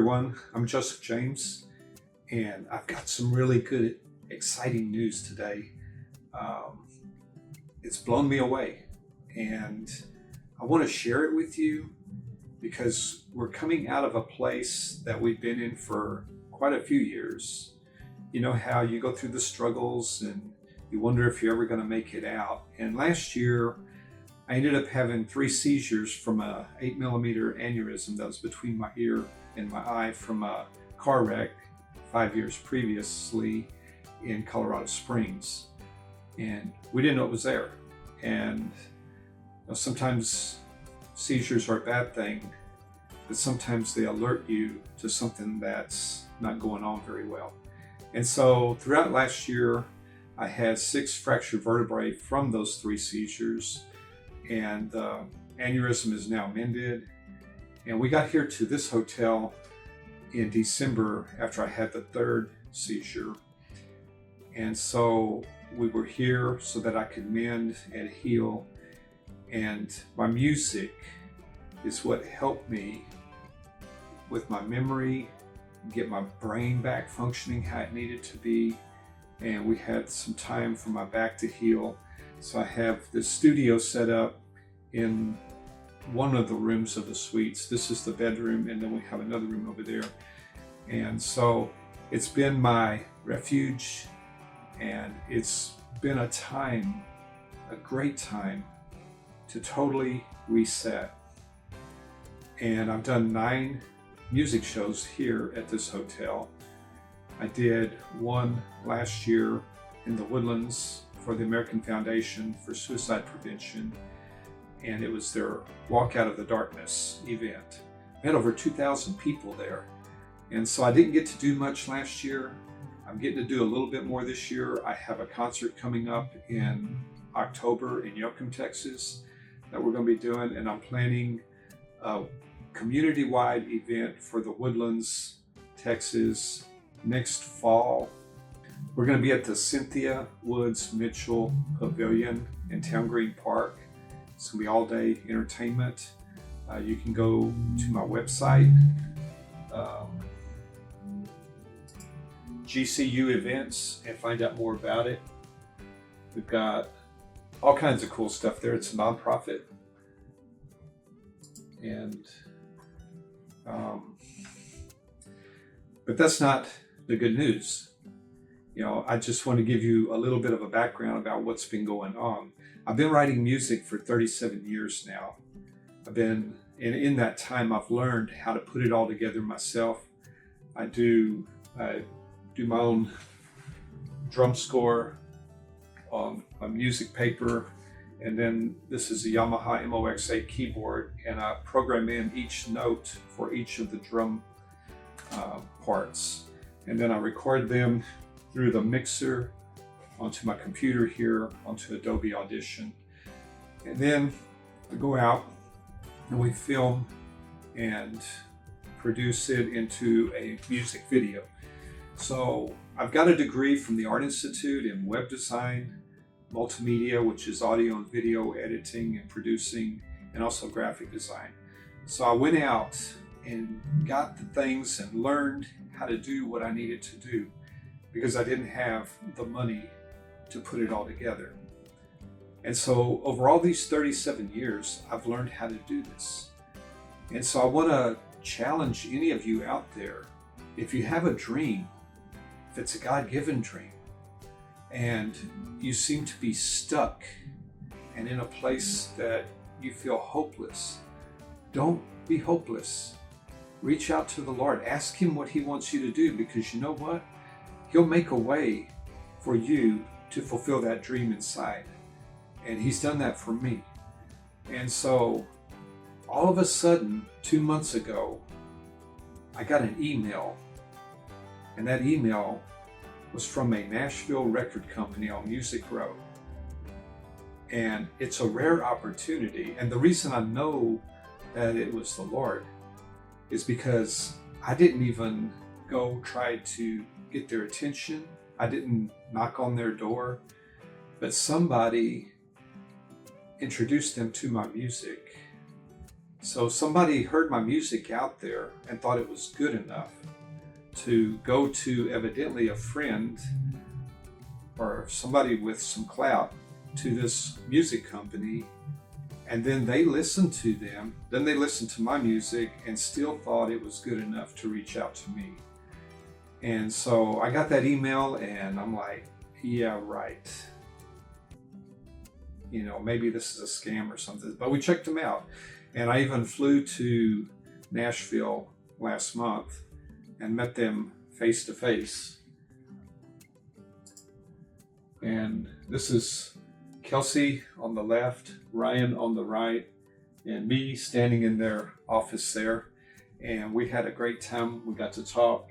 everyone. I'm Joseph James, and I've got some really good, exciting news today. It's blown me away, and I want to share it with you because we're coming out of a place that we've been in for quite a few years. You know how you go through the struggles and you wonder if you're ever going to make it out. And last year, I ended up having 3 seizures from a 8mm aneurysm that was between my ear and my eye from a car wreck 5 years previously in Colorado Springs. And we didn't know it was there. And sometimes seizures are a bad thing, but sometimes they alert you to something that's not going on very well. And so throughout last year, I had 6 fractured vertebrae from those 3 seizures. And the aneurysm is now mended. And we got here to this hotel in December after I had the 3rd seizure. And so we were here so that I could mend and heal. And my music is what helped me with my memory, get my brain back functioning how it needed to be. And we had some time for my back to heal. So I have the studio set up in one of the rooms of the suites. This is the bedroom, and then we have another room over there. And so it's been my refuge, and it's been a time, a great time to totally reset. And I've done 9 music shows here at this hotel. I did one last year in the Woodlands for the American Foundation for Suicide Prevention, and it was their Walk Out of the Darkness event. We had over 2,000 people there, and so I didn't get to do much last year. I'm getting to do a little bit more this year. I have a concert coming up in October in Yoakum, Texas that we're going to be doing, and I'm planning a community-wide event for the Woodlands, Texas next fall. We're going to be at the Cynthia Woods Mitchell Pavilion in Town Green Park. It's going to be all-day entertainment. You can go to my website, GCU Events, and find out more about it. We've got all kinds of cool stuff there. It's a nonprofit. And but that's not the good news. I just want to give you a little bit of a background about what's been going on. I've been writing music for 37 years now. And in that time, I've learned how to put it all together myself. I do my own drum score on a music paper. And then this is a Yamaha MOX8 keyboard, and I program in each note for each of the drum parts. And then I record them through the mixer onto my computer here, onto Adobe Audition. And then we go out and we film and produce it into a music video. So I've got a degree from the Art Institute in web design, multimedia, which is audio and video editing and producing, and also graphic design. So I went out and got the things and learned how to do what I needed to do because I didn't have the money to put it all together. And so over all these 37 years, I've learned how to do this. And so I want to challenge any of you out there. If you have a dream, if it's a God-given dream, and you seem to be stuck and in a place that you feel hopeless, don't be hopeless. Reach out to the Lord. Ask Him what He wants you to do, because you know what? He'll make a way for you to fulfill that dream inside. And He's done that for me. And so all of a sudden, 2 months ago, I got an email. And that email was from a Nashville Record Company on Music Row. And it's a rare opportunity. And the reason I know that it was the Lord is because I didn't even go try to get their attention. I didn't knock on their door, but somebody introduced them to my music. So somebody heard my music out there and thought it was good enough to go to evidently a friend or somebody with some clout to this music company, and then they listened to them, then they listened to my music and still thought it was good enough to reach out to me. And so I got that email and I'm like, yeah, right. You know, maybe this is a scam or something, but we checked them out. And I even flew to Nashville last month and met them face to face. And this is Kelsey on the left, Ryan on the right, and me standing in their office there. And we had a great time. We got to talk.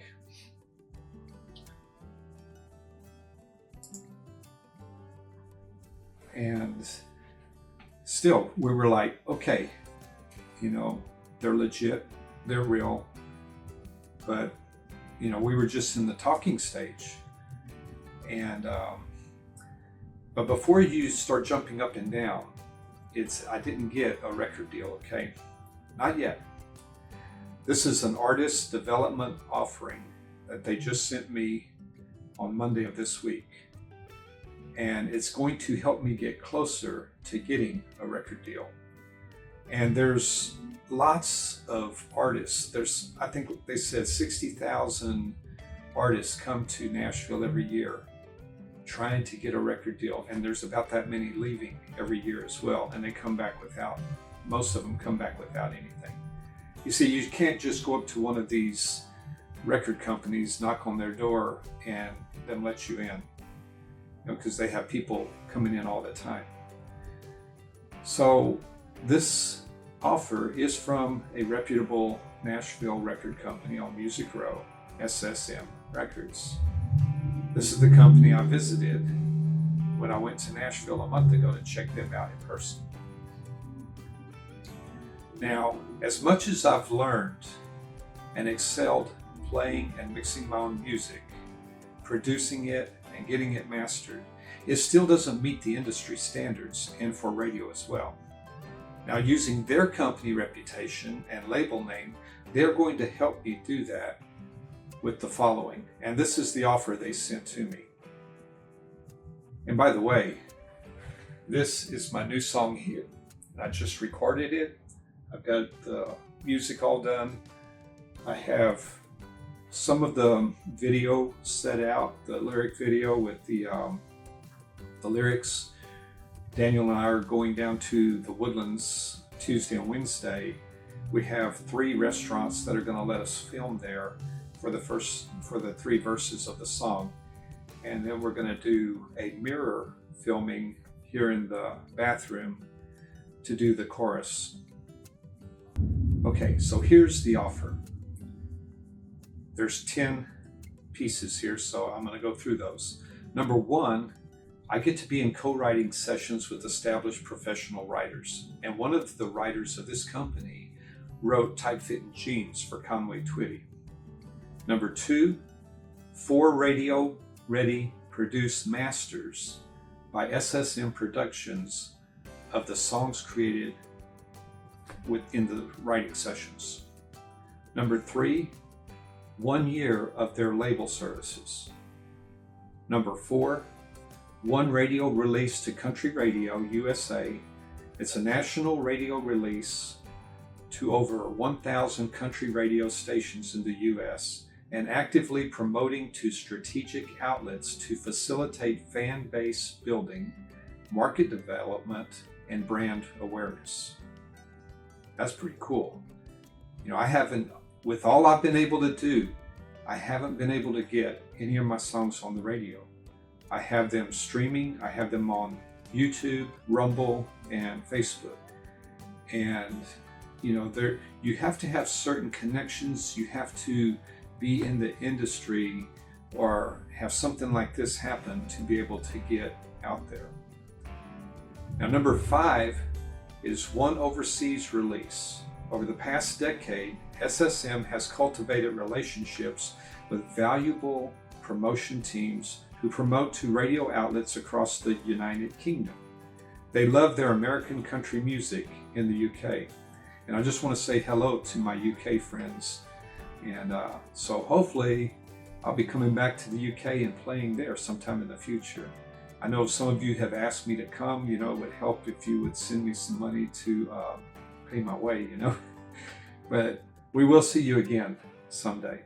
And still, we were like, okay, you know, they're legit, they're real. But, you know, we were just in the talking stage. And, but before you start jumping up and down, I didn't get a record deal, okay? Not yet. This is an artist development offering that they just sent me on Monday of this week. And it's going to help me get closer to getting a record deal. And there's lots of artists. I think they said 60,000 artists come to Nashville every year trying to get a record deal. And there's about that many leaving every year as well. And they come back most of them come back without anything. You see, you can't just go up to one of these record companies, knock on their door, and then let you in. Because they have people coming in all the time. So this offer is from a reputable Nashville record company on Music Row, SSM Records. This is the company I visited when I went to Nashville a month ago to check them out in person. Now, as much as I've learned and excelled playing and mixing my own music, producing it, and getting it mastered, it still doesn't meet the industry standards and for radio as well. Now, using their company reputation and label name, they're going to help me do that with the following. And this is the offer they sent to me. And by the way, this is my new song here. I just recorded it. I've got the music all done. I have some of the video set out, the lyric video with the lyrics. Daniel and I are going down to the Woodlands Tuesday and Wednesday. We have 3 restaurants that are going to let us film there for the 3 verses of the song. And then we're going to do a mirror filming here in the bathroom to do the chorus. Okay, so here's the offer. There's 10 pieces here, so I'm going to go through those. Number 1, I get to be in co-writing sessions with established professional writers. And one of the writers of this company wrote Tight Fitting Jeans for Conway Twitty. Number 2, 4 radio-ready produced masters by SSM Productions of the songs created within the writing sessions. Number 3, 1 year of their label services. Number 4, 1 radio release to Country Radio USA. It's a national radio release to over 1,000 country radio stations in the US and actively promoting to strategic outlets to facilitate fan base building, market development, and brand awareness. That's pretty cool. You know, with all I've been able to do, I haven't been able to get any of my songs on the radio. I have them streaming, I have them on YouTube, Rumble, and Facebook. And, you know, you have to have certain connections, you have to be in the industry or have something like this happen to be able to get out there. Now, number 5 is 1 overseas release. Over the past decade, SSM has cultivated relationships with valuable promotion teams who promote to radio outlets across the United Kingdom. They love their American country music in the UK, And I just want to say hello to my UK friends. And so hopefully I'll be coming back to the UK and playing there sometime in the future. I know some of you have asked me to come. It would help if you would send me some money to pay my way, But we will see you again someday.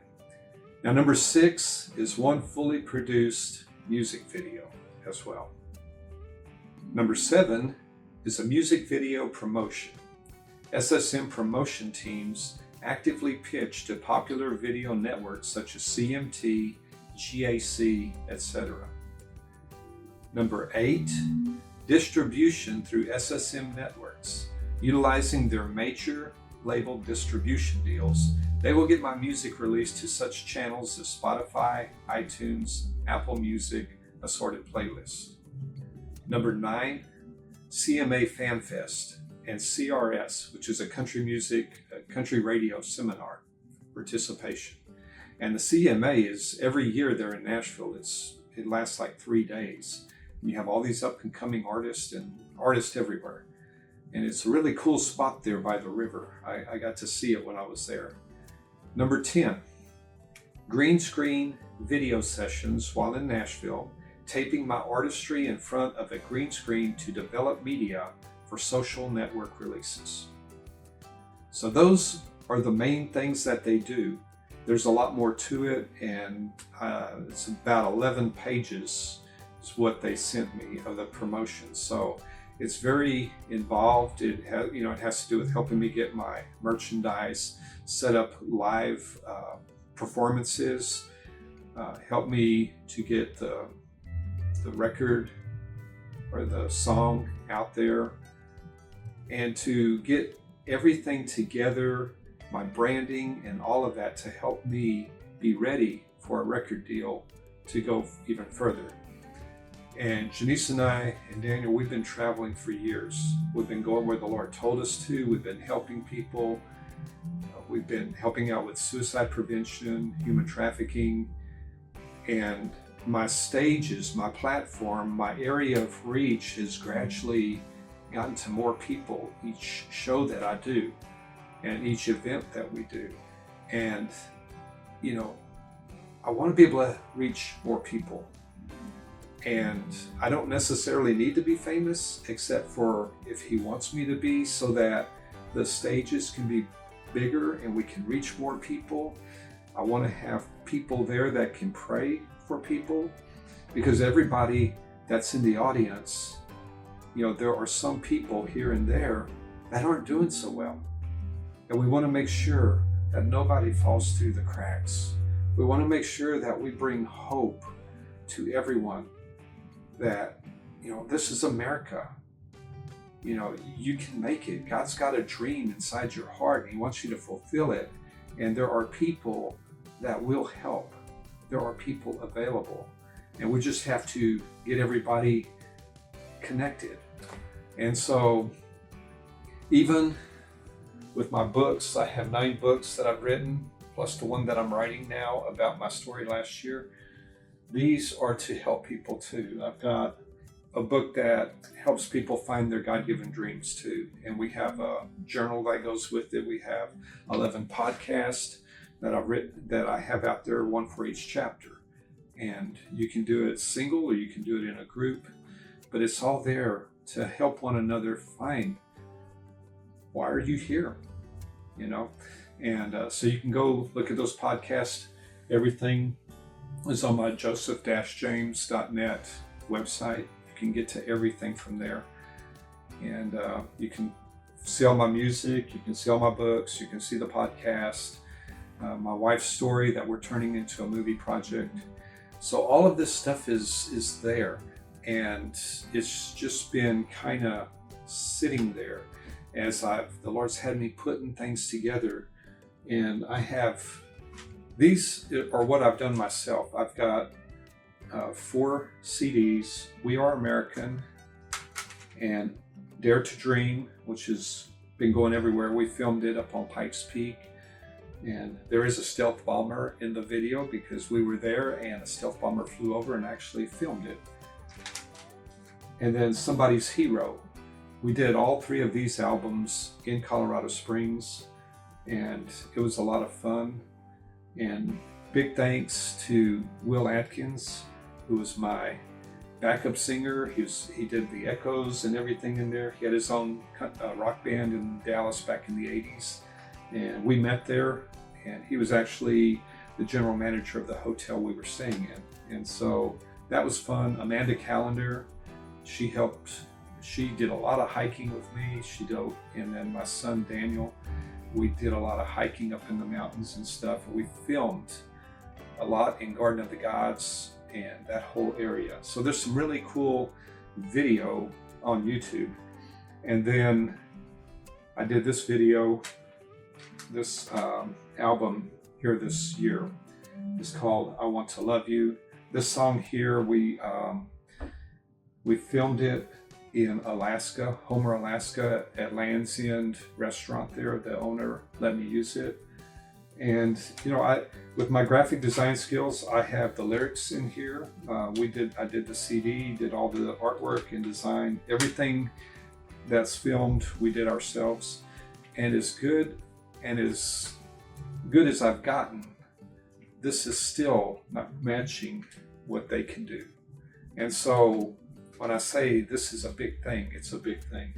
Now, number 6 is one fully produced music video as well. Number 7 is a music video promotion. SSM promotion teams actively pitch to popular video networks such as CMT, GAC, etc. Number 8, distribution through SSM networks. Utilizing their major label distribution deals, they will get my music released to such channels as Spotify, iTunes, Apple Music, assorted playlists. Number 9, CMA Fan Fest and CRS, which is a country radio seminar participation. And the CMA is every year there in Nashville. It lasts like 3 days. And you have all these up and coming artists and artists everywhere. And it's a really cool spot there by the river. I got to see it when I was there. Number 10, green screen video sessions while in Nashville, taping my artistry in front of a green screen to develop media for social network releases. So those are the main things that they do. There's a lot more to it, and it's about 11 pages is what they sent me of the promotion. So it's very involved. It has to do with helping me get my merchandise, set up live performances, help me to get the record or the song out there, and to get everything together, my branding and all of that, to help me be ready for a record deal to go even further. And Janice and I and Daniel, we've been traveling for years. We've been going where the Lord told us to. We've been helping people. We've been helping out with suicide prevention, human trafficking, and my stages, my platform, my area of reach has gradually gotten to more people each show that I do and each event that we do. And, I want to be able to reach more people. And I don't necessarily need to be famous, except for if He wants me to be, so that the stages can be bigger and we can reach more people. I want to have people there that can pray for people, because everybody that's in the audience, there are some people here and there that aren't doing so well. And we want to make sure that nobody falls through the cracks. We want to make sure that we bring hope to everyone, that, this is America. You can make it. God's got a dream inside your heart, and He wants you to fulfill it. And there are people that will help. There are people available. And we just have to get everybody connected. And so, even with my books, I have 9 books that I've written, plus the one that I'm writing now about my story last year. These are to help people too. I've got a book that helps people find their God-given dreams too. And we have a journal that goes with it. We have 11 podcasts that I've written, that I have out there, one for each chapter. And you can do it single or you can do it in a group, but it's all there to help one another find, why are you here? And so you can go look at those podcasts. Everything is on my joseph-james.net website. You can get to everything from there. And you can see all my music, you can see all my books, you can see the podcast, my wife's story that we're turning into a movie project. So all of this stuff is there, and it's just been kind of sitting there as the Lord's had me putting things together. And these are what I've done myself. I've got 4 CDs, We Are American, and Dare to Dream, which has been going everywhere. We filmed it up on Pikes Peak, and there is a stealth bomber in the video because we were there and a stealth bomber flew over and actually filmed it. And then Somebody's Hero, we did all 3 of these albums in Colorado Springs, and it was a lot of fun. And big thanks to Will Atkins, who was my backup singer. He did the echoes and everything in there. He had his own rock band in Dallas back in the 80s, and we met there, and he was actually the general manager of the hotel we were staying in. And so that was fun. Amanda Callender, she did a lot of hiking with me. And then my son Daniel, we did a lot of hiking up in the mountains and stuff. We filmed a lot in Garden of the Gods and that whole area. So there's some really cool video on YouTube. And then I did this video, this album here this year. It's called I Want to Love You. This song here, we filmed it in Alaska, Homer, Alaska, at Land's End restaurant there. The owner let me use it. And with my graphic design skills, I have the lyrics in here. I did the CD, did all the artwork and design. Everything that's filmed, we did ourselves. And as good as I've gotten, this is still not matching what they can do. And so when I say this is a big thing, it's a big thing.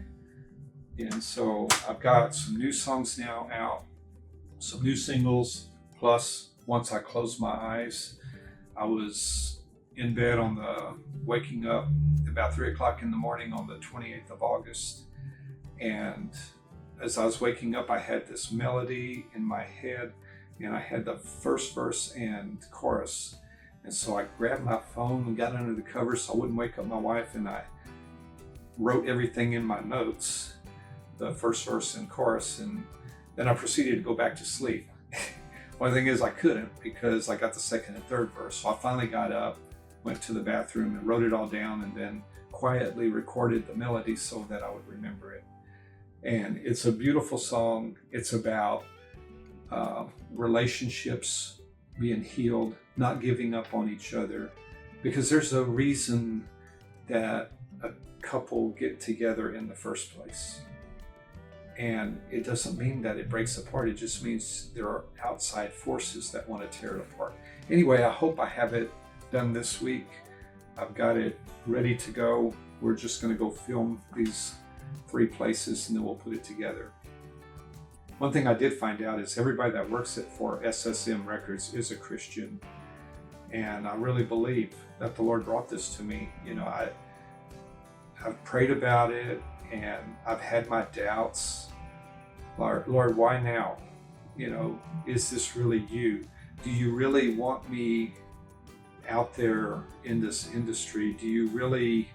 And so I've got some new songs now out, some new singles, plus Once I Close My Eyes. I was in bed waking up about 3 o'clock in the morning on the 28th of August. And as I was waking up, I had this melody in my head, and I had the first verse and chorus. And so I grabbed my phone and got under the covers so I wouldn't wake up my wife, and I wrote everything in my notes, the first verse and chorus, and then I proceeded to go back to sleep. One thing is I couldn't, because I got the second and third verse. So I finally got up, went to the bathroom and wrote it all down, and then quietly recorded the melody so that I would remember it. And it's a beautiful song. It's about relationships being healed, not giving up on each other, because there's a reason that a couple get together in the first place. And it doesn't mean that it breaks apart. It just means there are outside forces that want to tear it apart. Anyway, I hope I have it done this week. I've got it ready to go. We're just going to go film these 3 places, and then we'll put it together. One thing I did find out is everybody that works for SSM Records is a Christian. And I really believe that the Lord brought this to me. I've prayed about it, and I've had my doubts. Lord, why now? Is this really you? Do you really want me out there in this industry? Do you really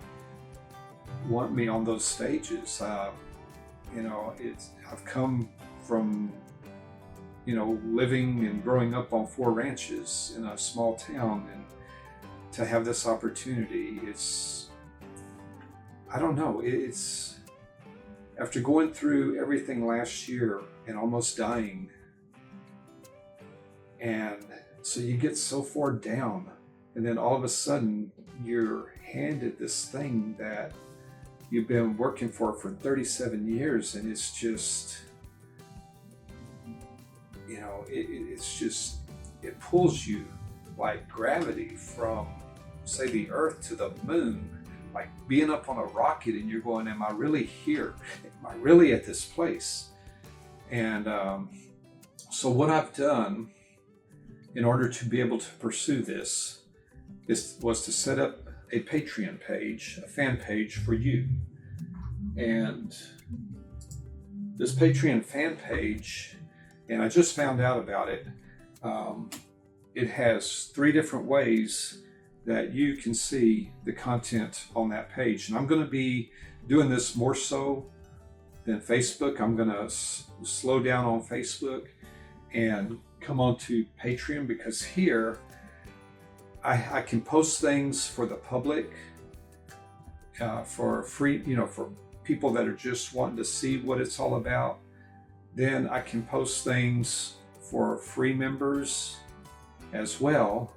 want me on those stages? I've come from, living and growing up on 4 ranches in a small town, and to have this opportunity, I don't know, it's after going through everything last year and almost dying, and so you get so far down, and then all of a sudden you're handed this thing that you've been working for 37 years, and it's just, it pulls you like gravity from, say, the earth to the moon, like being up on a rocket, and you're going, am I really here? Am I really at this place? And so what I've done in order to be able to pursue this was to set up a Patreon page, a fan page for you. And this Patreon fan page, and I just found out about it, it has 3 different ways that you can see the content on that page. And I'm going to be doing this more so than Facebook. I'm going to slow down on Facebook and come on to Patreon, because here I can post things for the public, for free, for people that are just wanting to see what it's all about. Then I can post things for free members as well.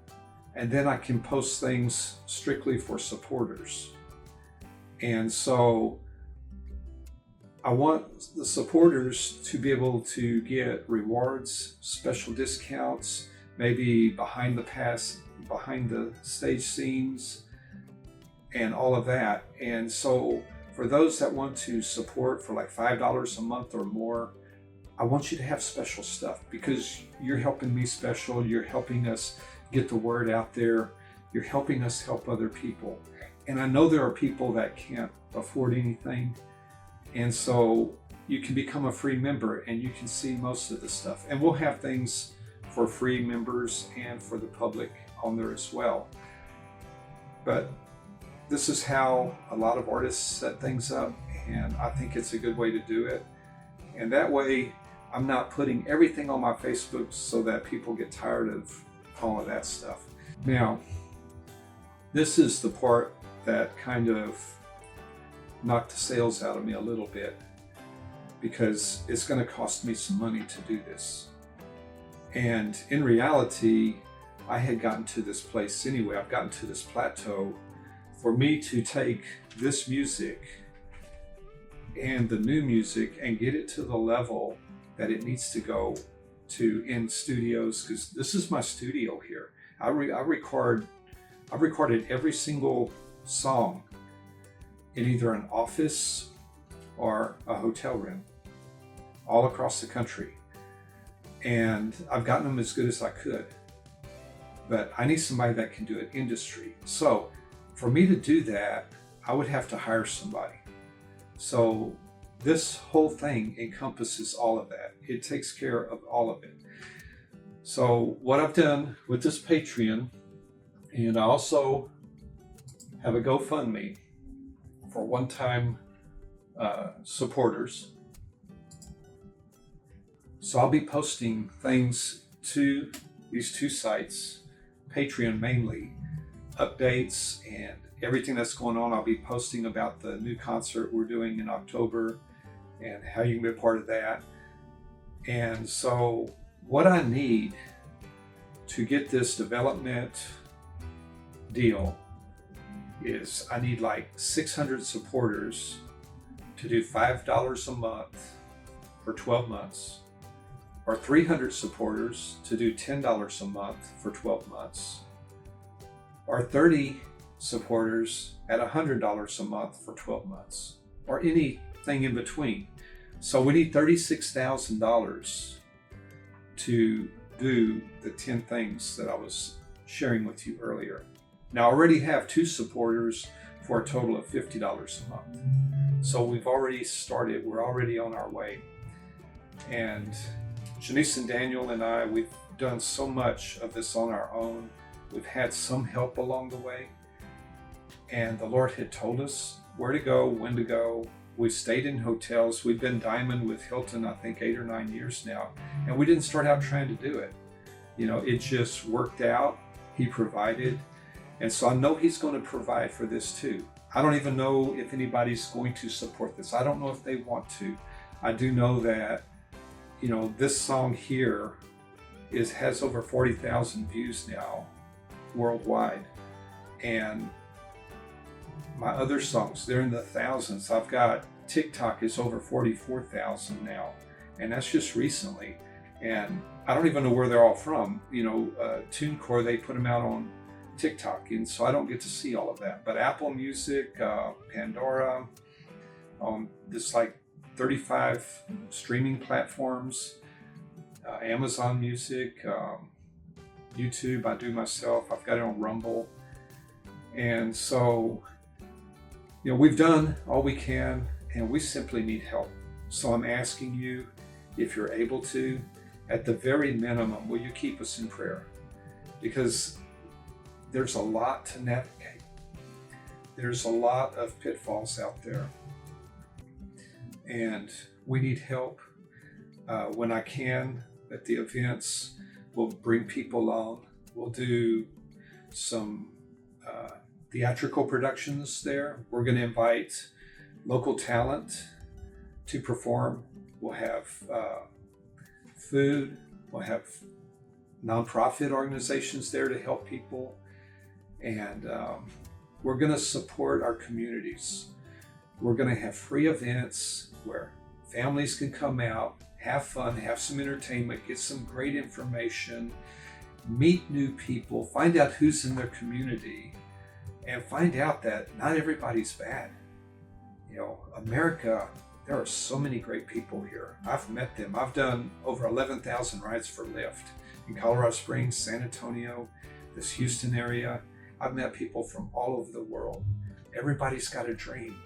And then I can post things strictly for supporters. And so I want the supporters to be able to get rewards, special discounts, maybe behind the stage scenes, and all of that. And so for those that want to support for like $5 a month or more, I want you to have special stuff, because you're helping me special. You're helping us get the word out there. You're helping us help other people. And I know there are people that can't afford anything. And so you can become a free member and you can see most of the stuff. And we'll have things for free members and for the public on there as well. But this is how a lot of artists set things up, and I think it's a good way to do it. And that way, I'm not putting everything on my Facebook so that people get tired of all of that stuff. Now, this is the part that kind of knocked the sales out of me a little bit, because it's going to cost me some money to do this. And in reality, I had gotten to this place anyway. I've gotten to this plateau. For me to take this music and the new music and get it to the level that it needs to go to in studios, because this is my studio here. I've recorded every single song in either an office or a hotel room all across the country. And I've gotten them as good as I could. But I need somebody that can do it industry. So for me to do that, I would have to hire somebody. So this whole thing encompasses all of that. It takes care of all of it. So what I've done with this Patreon, and I also have a GoFundMe for one-time supporters. So I'll be posting things to these two sites, Patreon mainly, updates and everything that's going on. I'll be posting about the new concert we're doing in October and how you can be a part of that. And so what I need to get this development deal is I need like 600 supporters to do $5 a month for 12 months, or 300 supporters to do $10 a month for 12 months, or 30 supporters at $100 a month for 12 months, or anything in between. So we need $36,000 to do the 10 things that I was sharing with you earlier. Now I already have 2 supporters for a total of $50 a month. So we've already started, we're already on our way. And Janice and Daniel and I, we've done so much of this on our own. We've had some help along the way. And the Lord had told us where to go, when to go. We've stayed in hotels. We've been Diamond with Hilton, I think 8 or 9 years now. And we didn't start out trying to do it. You know, it just worked out. He provided. And so I know He's going to provide for this too. I don't even know if anybody's going to support this. I don't know if they want to. I do know that, you know, this song here has over 40,000 views now worldwide. And my other songs, they're in the thousands. I've got TikTok is over 44,000 now. And that's just recently. And I don't even know where they're all from. You know, TuneCore, they put them out on TikTok, and so I don't get to see all of that. But Apple Music, Pandora, there's like 35 streaming platforms, Amazon Music, YouTube, I do myself. I've got it on Rumble. And so, you know, we've done all we can, and we simply need help. So I'm asking you, if you're able to, at the very minimum, will you keep us in prayer? Because there's a lot to navigate. There's a lot of pitfalls out there. And we need help. When I can, at the events, we'll bring people on. We'll do some theatrical productions there. We're going to invite local talent to perform. We'll have food. We'll have nonprofit organizations there to help people. And we're going to support our communities. We're going to have free events. where families can come out, have fun, have some entertainment, get some great information, meet new people, find out who's in their community, and find out that not everybody's bad. You know, America, there are so many great people here. I've met them. I've done over 11,000 rides for Lyft in Colorado Springs, San Antonio, this Houston area. I've met people from all over the world. Everybody's got a dream.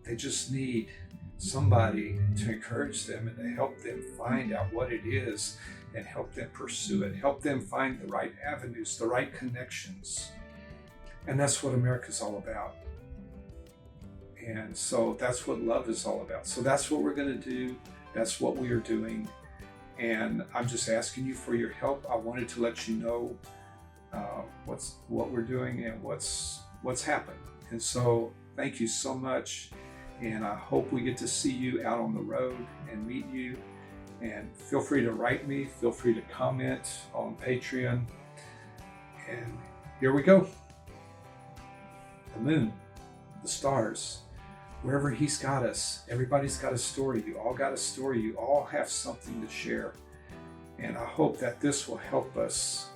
They just need somebody to encourage them and to help them find out what it is and help them pursue it, help them find the right avenues, the right connections. And that's what America's all about. And so that's what love is all about. So that's what we're going to do. That's what we are doing. And I'm just asking you for your help. I wanted to let you know what we're doing and what's happened. And so thank you so much. And I hope we get to see you out on the road and meet you. And feel free to write me. Feel free to comment on Patreon. And here we go. The moon, the stars, wherever he's got us. Everybody's got a story. You all got a story. You all have something to share. And I hope that this will help us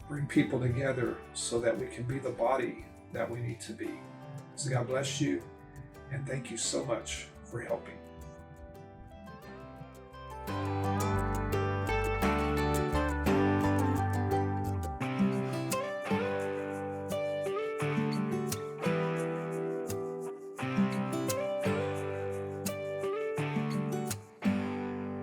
bring people together so that we can be the body that we need to be. So God bless you. And thank you so much for helping.